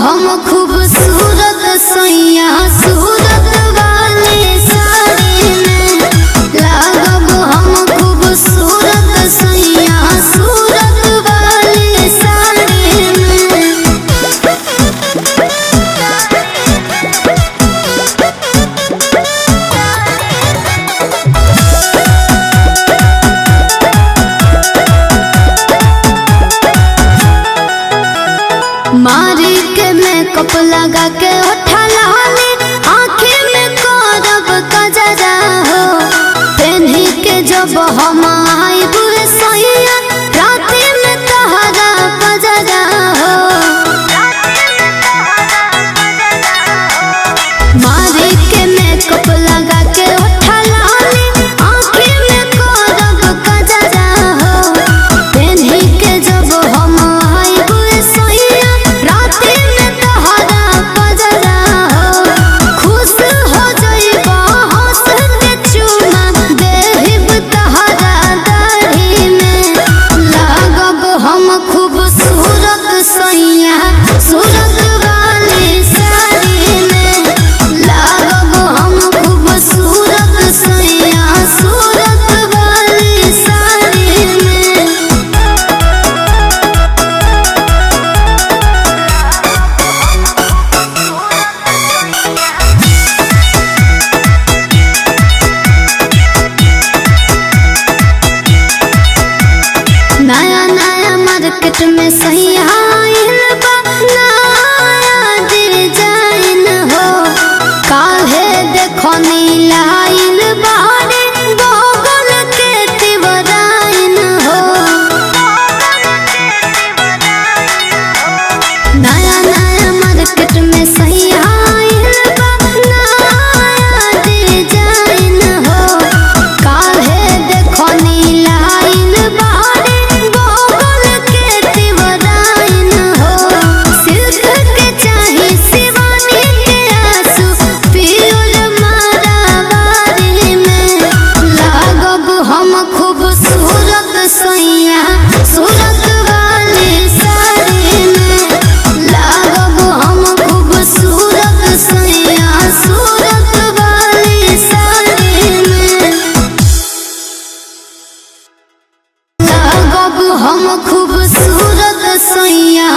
हम खूबसूरत सैया सूरत वाली साड़ी में लागब हम खूबसूरत सैया सूरत वाली साड़ी में। मारी के मेकअप लगा के उठा लाली आँखें में करब कजरा हो पेन्ही के जब हम आई बुए सैया राती में तहरा बजरा हो। मारी के मेकअप लगा के उठा लाली आँखें में करब कजरा हो पेन्ही के जब हम आई बुए सैया राती में तहरा बजरा हो। खुश हो जइबा हंस के चुमा देहिब तहरा दाढ़ी में लागब हम खूबसूरत सैया सूरत वाली साड़ी में लागब हम खूबसूरत सैया सूरत वाली साड़ी में। नया नया मार्केट में सैया आइल बा नया डिजाइन हो काहे देखो नीलाइल बारे गोगल के तिवराइन हो। नया नया मार्केट में सैया आइल बा नया डिजाइन हो काहे देखो नीलाइल बारे गोगल के तिवराइन हो। सिल्क के चाही शिवानी के आंसू पियुल मारावारी में लागब हम खूबसूरत सैया सूरत वाली साड़ी में लागब हम खूबसूरत सैया सूरत वाली साड़ी में लागब हम खूबसूरत सैया